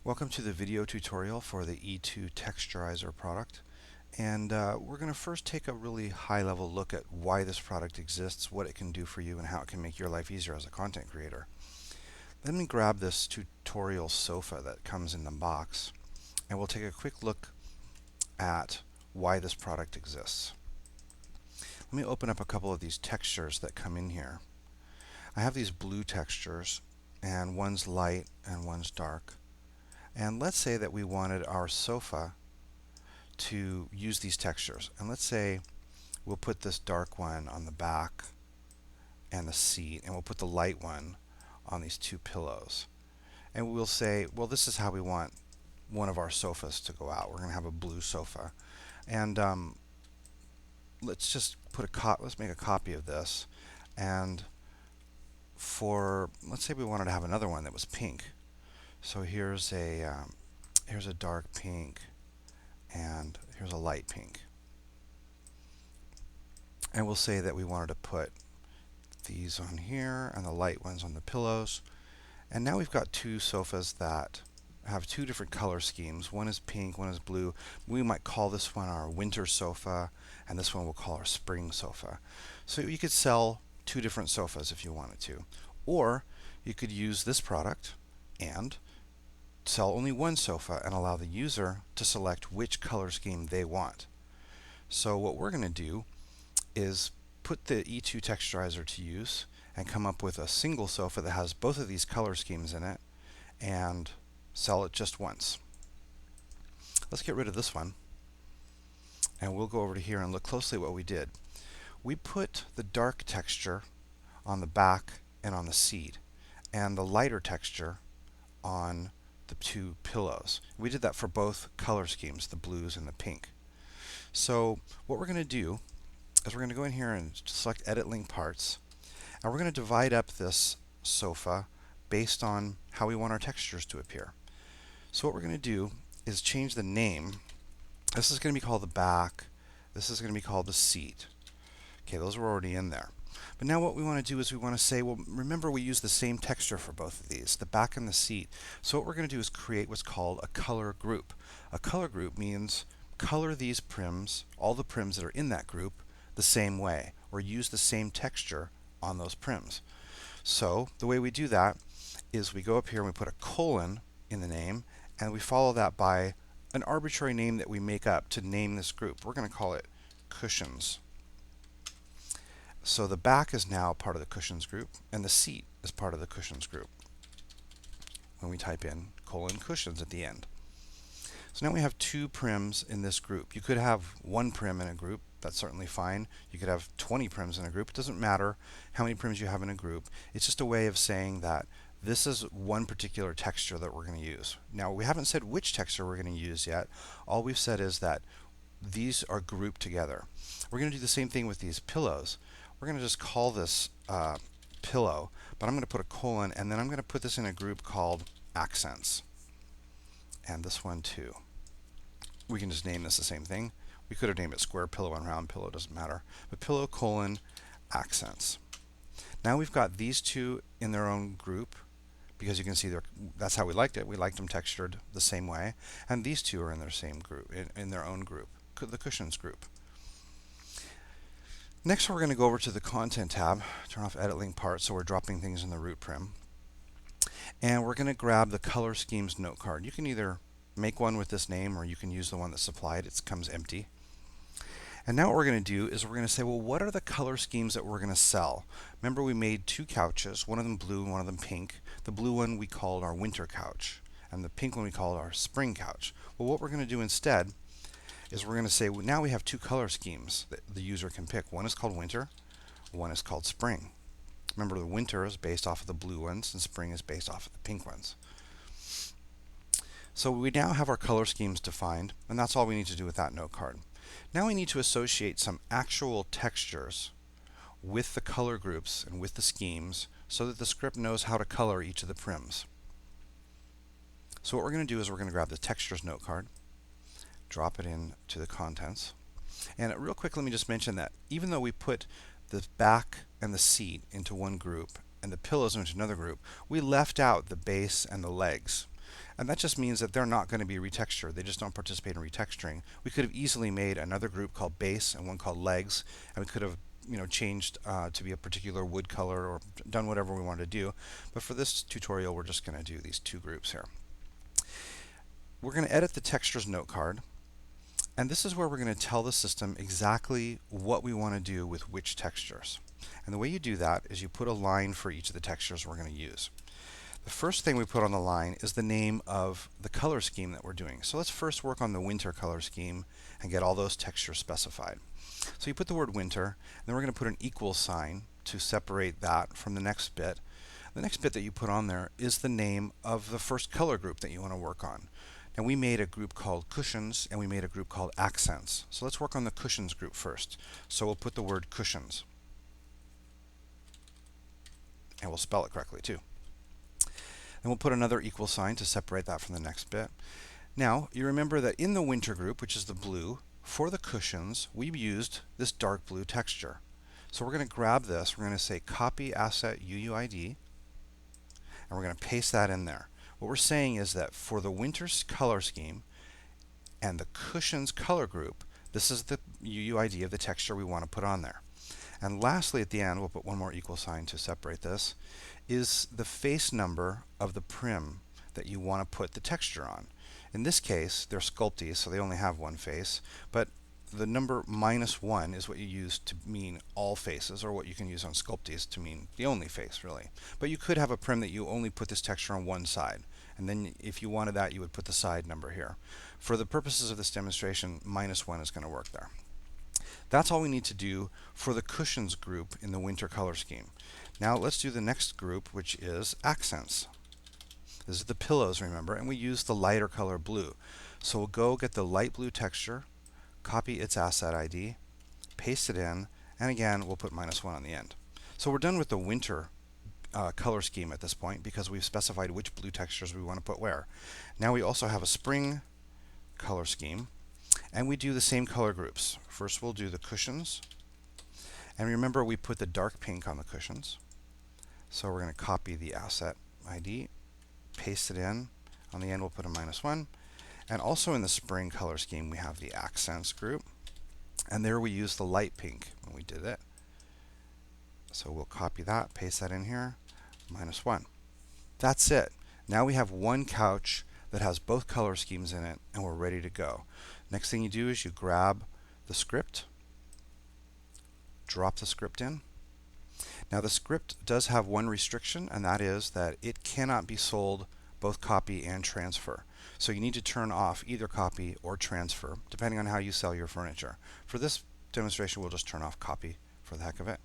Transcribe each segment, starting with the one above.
Welcome to the video tutorial for the E2 Texturizer product. And we're going to first take a really high-level look at why this product exists, what it can do for you, and how it can make your life easier as a content creator. Let me grab this tutorial sofa that comes in the box, and we'll take a quick look at why this product exists. Let me open up a couple of these textures that come in here. I have these blue textures, and one's light and one's dark. And let's say that we wanted our sofa to use these textures. And let's say we'll put this dark one on the back and the seat, and we'll put the light one on these two pillows. And we'll say, well, this is how we want one of our sofas to go out. We're going to have a blue sofa. And let's just let's make a copy of this. And let's say we wanted to have another one that was pink. So here's a dark pink, and here's a light pink. And we'll say that we wanted to put these on here and the light ones on the pillows. And now we've got two sofas that have two different color schemes. One is pink, one is blue. We might call this one our winter sofa, and this one we'll call our spring sofa. So you could sell two different sofas if you wanted to. Or you could use this product and sell only one sofa and allow the user to select which color scheme they want. So what we're going to do is put the E2 Texturizer to use and come up with a single sofa that has both of these color schemes in it and sell it just once. Let's get rid of this one, and we'll go over to here and look closely at what we did. We put the dark texture on the back and on the seat, and the lighter texture on the two pillows. We did that for both color schemes, the blues and the pink. So what we're going to do is we're going to go in here and select Edit Link Parts, and we're going to divide up this sofa based on how we want our textures to appear. So what we're going to do is change the name. This is going to be called the back. This is going to be called the seat. Okay, those were already in there. But now what we want to do is we want to say, well, remember we use the same texture for both of these, the back and the seat. So what we're going to do is create what's called a color group. A color group means color these prims, all the prims that are in that group, the same way, or use the same texture on those prims. So the way we do that is we go up here and we put a colon in the name, and we follow that by an arbitrary name that we make up to name this group. We're going to call it cushions. So the back is now part of the cushions group, and the seat is part of the cushions group when we type in :cushions at the end. So now we have two prims in this group. You could have one prim in a group. That's certainly fine. You could have 20 prims in a group. It doesn't matter how many prims you have in a group. It's just a way of saying that this is one particular texture that we're going to use. Now, we haven't said which texture we're going to use yet. All we've said is that these are grouped together. We're going to do the same thing with these pillows. We're going to just call this pillow, but I'm going to put a colon, and then I'm going to put this in a group called accents. And this one too. We can just name this the same thing. We could have named it square pillow and round pillow, doesn't matter. But pillow, colon, accents. Now we've got these two in their own group, because you can see that's how we liked it. We liked them textured the same way. And these two are in their same group, in their own group, the cushions group. Next, we're going to go over to the Content tab, turn off Edit Link Parts, so we're dropping things in the root prim. And we're going to grab the Color Schemes note card. You can either make one with this name, or you can use the one that's supplied. It comes empty. And now what we're going to do is we're going to say, well, what are the color schemes that we're going to sell? Remember, we made two couches, one of them blue and one of them pink. The blue one we called our winter couch, and the pink one we called our spring couch. Well, what we're going to do instead is we're going to say, well, now we have two color schemes that the user can pick. One is called winter, one is called spring. Remember, the winter is based off of the blue ones, and spring is based off of the pink ones. So we now have our color schemes defined, and that's all we need to do with that note card. Now we need to associate some actual textures with the color groups and with the schemes so that the script knows how to color each of the prims. So what we're going to do is we're going to grab the textures note card, drop it into the contents. And real quick, let me just mention that even though we put the back and the seat into one group and the pillows into another group, we left out the base and the legs. And that just means that they're not going to be retextured. They just don't participate in retexturing. We could have easily made another group called base and one called legs, and we could have changed to be a particular wood color or done whatever we wanted to do. But for this tutorial, we're just going to do these two groups here. We're going to edit the textures note card. And this is where we're going to tell the system exactly what we want to do with which textures. And the way you do that is you put a line for each of the textures we're going to use. The first thing we put on the line is the name of the color scheme that we're doing. So let's first work on the winter color scheme and get all those textures specified. So you put the word winter, and then we're going to put an equal sign to separate that from the next bit. The next bit that you put on there is the name of the first color group that you want to work on. And we made a group called cushions, and we made a group called accents. So let's work on the cushions group first. So we'll put the word cushions. And we'll spell it correctly too. And we'll put another equal sign to separate that from the next bit. Now, you remember that in the winter group, which is the blue, for the cushions, we used this dark blue texture. So we're going to grab this, we're going to say copy asset UUID, and we're going to paste that in there. What we're saying is that for the winter's color scheme and the cushions color group, this is the UUID of the texture we want to put on there. And lastly, at the end, we'll put one more equal sign to separate this, is the face number of the prim that you want to put the texture on. In this case, they're sculpties, so they only have one face, but the number -1 is what you use to mean all faces, or what you can use on sculpties to mean the only face, really. But you could have a prim that you only put this texture on one side, and then if you wanted that, you would put the side number here. For the purposes of this demonstration, -1 is going to work there. That's all we need to do for the cushions group in the winter color scheme. Now let's do the next group, which is accents. This is the pillows, remember, and we use the lighter color blue. So we'll go get the light blue texture, copy its asset ID, paste it in, and again, we'll put -1 on the end. So we're done with the winter color scheme at this point because we've specified which blue textures we want to put where. Now we also have a spring color scheme, and we do the same color groups. First we'll do the cushions, and remember we put the dark pink on the cushions. So we're going to copy the asset ID, paste it in. On the end we'll put a -1. And also in the spring color scheme we have the accents group, and there we use the light pink when we did it. So we'll copy that, paste that in here, -1. That's it. Now we have one couch that has both color schemes in it, and we're ready to go. Next thing you do is you grab the script, drop the script in. Now the script does have one restriction, and that is that it cannot be sold both copy and transfer. So you need to turn off either copy or transfer, depending on how you sell your furniture. For this demonstration, we'll just turn off copy for the heck of it.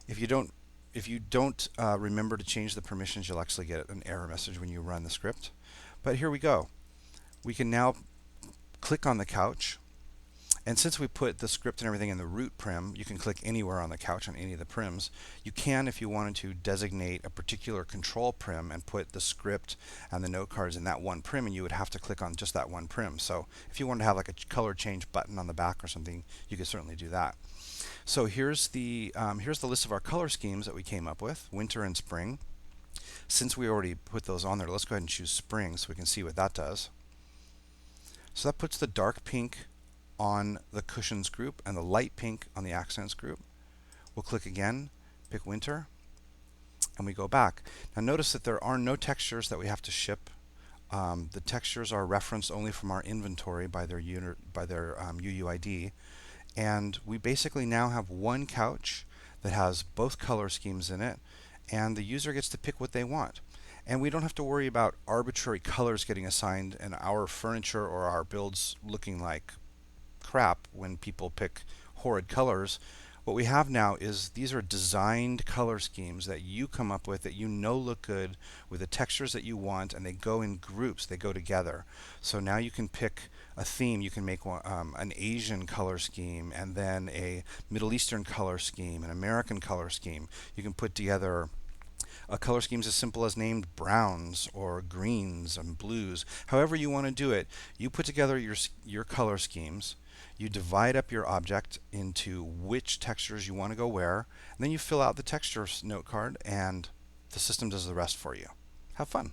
If you don't remember to change the permissions, you'll actually get an error message when you run the script. But here we go. We can now click on the couch, and since we put the script and everything in the root prim, you can click anywhere on the couch on any of the prims. You can, if you wanted to, designate a particular control prim and put the script and the note cards in that one prim, and you would have to click on just that one prim. So if you wanted to have like a color change button on the back or something, you could certainly do that. So here's the list of our color schemes that we came up with, winter and spring. Since we already put those on there, let's go ahead and choose spring so we can see what that does. So that puts the dark pink on the cushions group and the light pink on the accents group. We'll click again, pick winter, and we go back. Now notice that there are no textures that we have to ship. The textures are referenced only from our inventory by their UUID, and we basically now have one couch that has both color schemes in it, and the user gets to pick what they want. And we don't have to worry about arbitrary colors getting assigned and our furniture or our builds looking like crap when people pick horrid colors. What we have now is these are designed color schemes that you come up with that you know look good with the textures that you want, and they go in groups, they go together. So now you can pick a theme. You can make an Asian color scheme, and then a Middle Eastern color scheme, an American color scheme. You can put together color schemes as simple as named browns or greens and blues. However you want to do it, you put together your color schemes. You divide up your object into which textures you want to go where, and then you fill out the textures note card, and the system does the rest for you. Have fun.